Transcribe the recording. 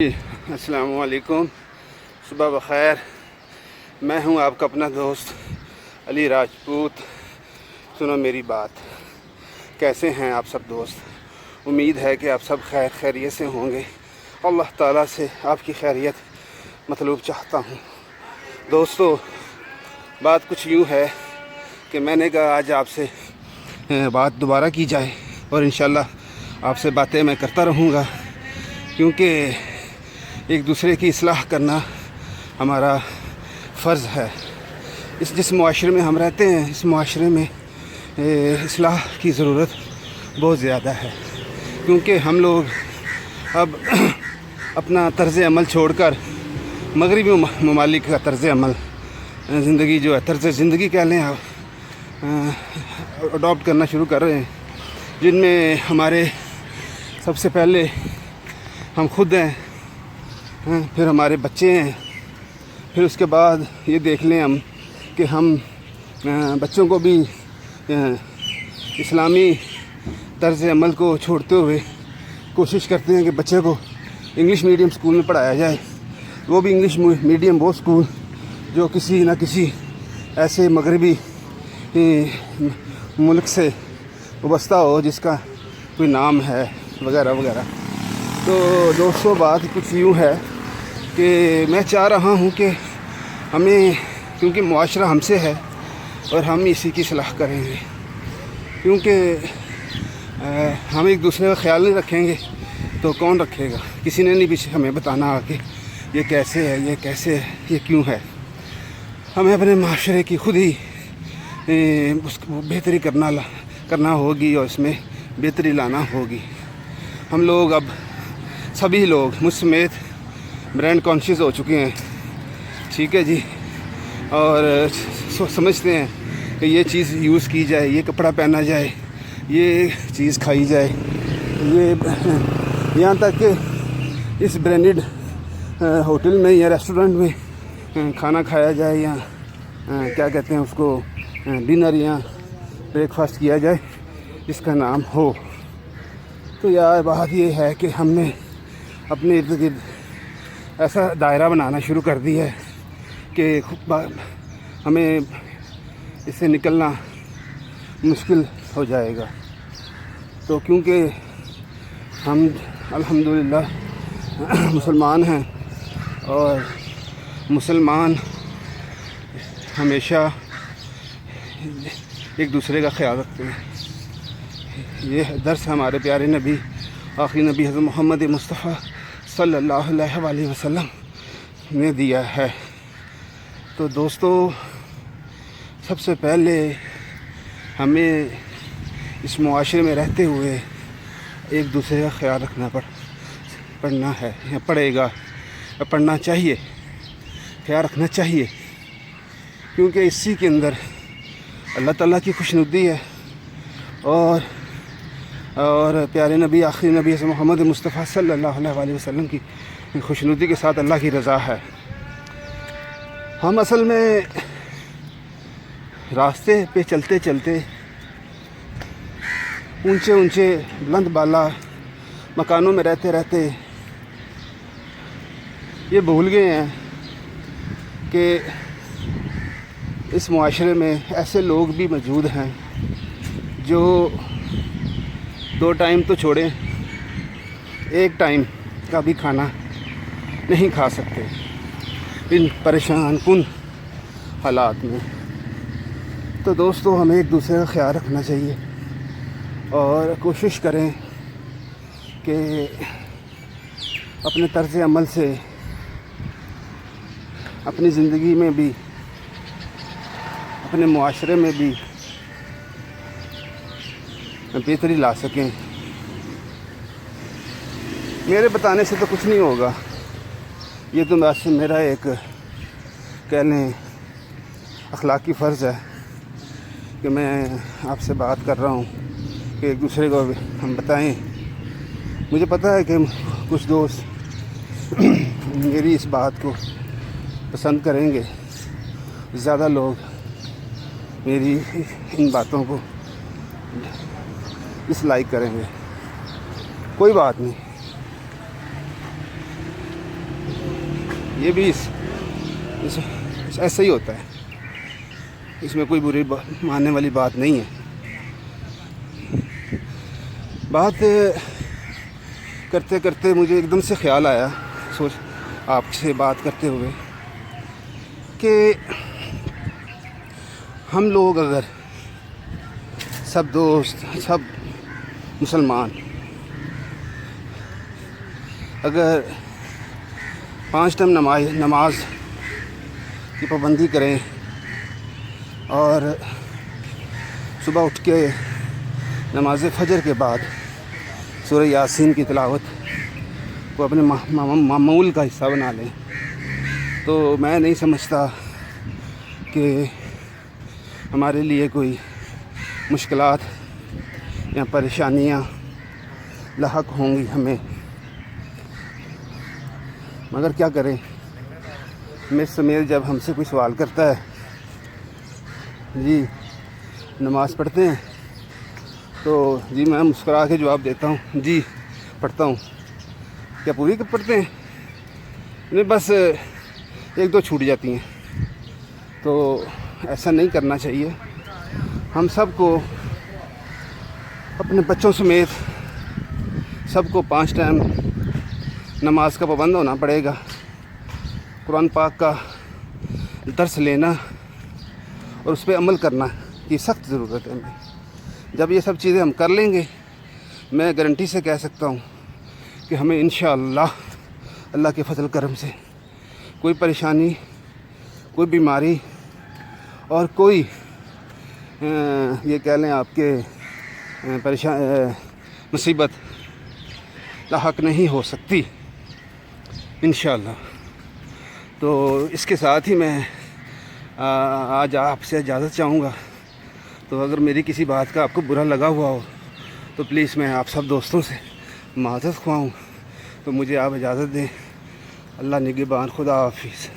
السلام علیکم، صبح بخیر۔ میں ہوں آپ کا اپنا دوست علی راجپوت۔ سنو میری بات، کیسے ہیں آپ سب دوست؟ امید ہے کہ آپ سب خیریت سے ہوں گے۔ اللہ تعالیٰ سے آپ کی خیریت مطلوب چاہتا ہوں۔ دوستو، بات کچھ یوں ہے کہ میں نے کہا آج آپ سے بات دوبارہ کی جائے، اور انشاءاللہ آپ سے باتیں میں کرتا رہوں گا، کیونکہ ایک دوسرے کی اصلاح کرنا ہمارا فرض ہے۔ جس معاشرے میں ہم رہتے ہیں، اس معاشرے میں اصلاح کی ضرورت بہت زیادہ ہے، کیونکہ ہم لوگ اب اپنا طرز عمل چھوڑ کر مغربی ممالک کا طرز عمل زندگی جو ہے، طرز زندگی کہہ لیں آپ، اڈاپٹ کرنا شروع کر رہے ہیں، جن میں ہمارے سب سے پہلے ہم خود ہیں، پھر ہمارے بچے ہیں، پھر اس کے بعد یہ دیکھ لیں ہم کہ ہم بچوں کو بھی اسلامی طرز عمل کو چھوڑتے ہوئے کوشش کرتے ہیں کہ بچے کو انگلش میڈیم اسکول میں پڑھایا جائے، وہ بھی انگلش میڈیم وہ اسکول جو کسی نہ کسی ایسے مغربی ملک سے وابستہ ہو جس کا کوئی نام ہے وغیرہ وغیرہ۔ تو دوستو، بات کچھ یوں ہے کہ میں چاہ رہا ہوں کہ ہمیں، کیونکہ معاشرہ ہم سے ہے اور ہم اسی کی اصلاح کریں گے، کیونکہ ہم ایک دوسرے کا خیال نہیں رکھیں گے تو کون رکھے گا؟ کسی نے نہیں پیچھے ہمیں بتانا آ کے یہ کیسے ہے، یہ کیسے ہے، یہ کیوں ہے۔ ہمیں اپنے معاشرے کی خود ہی اس کو بہتری کرنا ہوگی، اور اس میں بہتری لانا ہوگی۔ ہم لوگ اب سبھی لوگ مجھ سمیت برانڈ کانشیس ہو چکے ہیں، ٹھیک ہے جی، اور سمجھتے ہیں کہ یہ چیز یوز کی جائے، یہ کپڑا پہنا جائے، یہ چیز کھائی جائے، یہ یہاں تک کہ اس برانڈڈ ہوٹل میں یا ریسٹورنٹ میں کھانا کھایا جائے، یا کیا کہتے ہیں اس کو، ڈنر یا بریک فاسٹ کیا جائے، اس کا نام ہو۔ تو یار بات یہ ہے کہ ہم نے اپنے ارد گرد ایسا دائرہ بنانا شروع کر دیا ہے کہ ہمیں اس سے نکلنا مشکل ہو جائے گا۔ تو کیونکہ ہم الحمدللہ مسلمان ہیں، اور مسلمان ہمیشہ ایک دوسرے کا خیال رکھتے ہیں۔ یہ درس ہمارے پیارے نبی، آخری نبی حضرت محمد مصطفیٰ صلی اللہ علیہ وآلہ وسلم نے دیا ہے۔ تو دوستو، سب سے پہلے ہمیں اس معاشرے میں رہتے ہوئے ایک دوسرے کا خیال رکھنا پڑنا ہے، یا پڑے گا، یا پڑھنا چاہیے، خیال رکھنا چاہیے، کیونکہ اسی کے اندر اللہ تعالیٰ کی خوشنودی ہے، اور پیارے نبی، آخری نبی حضرت محمد مصطفیٰ صلی اللہ علیہ وآلہ وسلم کی خوشنودی کے ساتھ اللہ کی رضا ہے۔ ہم اصل میں راستے پہ چلتے چلتے اونچے بلند بالا مکانوں میں رہتے رہتے یہ بھول گئے ہیں کہ اس معاشرے میں ایسے لوگ بھی موجود ہیں جو 2 ٹائم تو چھوڑیں، ایک ٹائم کا بھی کھانا نہیں کھا سکتے ان پریشان کن حالات میں۔ تو دوستو، ہمیں ایک دوسرے کا خیال رکھنا چاہیے، اور کوشش کریں کہ اپنے طرز عمل سے اپنی زندگی میں بھی، اپنے معاشرے میں بھی بہتری لا سکیں۔ میرے بتانے سے تو کچھ نہیں ہوگا، یہ تو بس میرا ایک کہہ لیں اخلاقی فرض ہے کہ میں آپ سے بات کر رہا ہوں کہ ایک دوسرے کو ہم بتائیں۔ مجھے پتہ ہے کہ کچھ دوست میری اس بات کو پسند کریں گے، زیادہ لوگ میری ان باتوں کو ڈس لائک کریں گے، کوئی بات نہیں، یہ بھی ایسا ہی ہوتا ہے، اس میں کوئی بری ماننے والی بات نہیں ہے۔ بات کرتے کرتے مجھے ایک دم سے خیال آیا، آپ سے بات کرتے ہوئے، کہ ہم لوگ اگر سب دوست، سب مسلمان اگر 5 ٹائم نماز کی پابندی کریں اور صبح اٹھ کے نماز فجر کے بعد سورہ یاسین کی تلاوت کو اپنے معمول کا حصہ بنا لیں، تو میں نہیں سمجھتا کہ ہمارے لیے کوئی مشکلات یا پریشانیاں لاحق ہوں گی ہمیں۔ مگر کیا کریں، مس سمیل جب ہم سے کوئی سوال کرتا ہے، جی نماز پڑھتے ہیں، تو جی میں مسکرا کے جواب دیتا ہوں، جی پڑھتا ہوں۔ کیا پوری پڑھتے ہیں؟ نہیں، بس 1-2 چھوٹ جاتی ہیں۔ تو ایسا نہیں کرنا چاہیے۔ ہم سب کو اپنے بچوں سمیت سب کو 5 ٹائم نماز کا پابند ہونا پڑے گا۔ قرآن پاک کا درس لینا اور اس پہ عمل کرنا کی سخت ضرورت ہے ہمیں۔ جب یہ سب چیزیں ہم کر لیں گے، میں گارنٹی سے کہہ سکتا ہوں کہ ہمیں انشاءاللہ اللہ کے فضل کرم سے کوئی پریشانی، کوئی بیماری اور کوئی یہ کہہ لیں آپ کے مصیبت لاحق نہیں ہو سکتی انشاءاللہ۔ تو اس کے ساتھ ہی میں آج آپ سے اجازت چاہوں گا۔ تو اگر میری کسی بات کا آپ کو برا لگا ہوا ہو تو پلیز میں آپ سب دوستوں سے معذرت خواہ ہوں، تو مجھے آپ اجازت دیں۔ اللہ نگہبان، خدا حافظ۔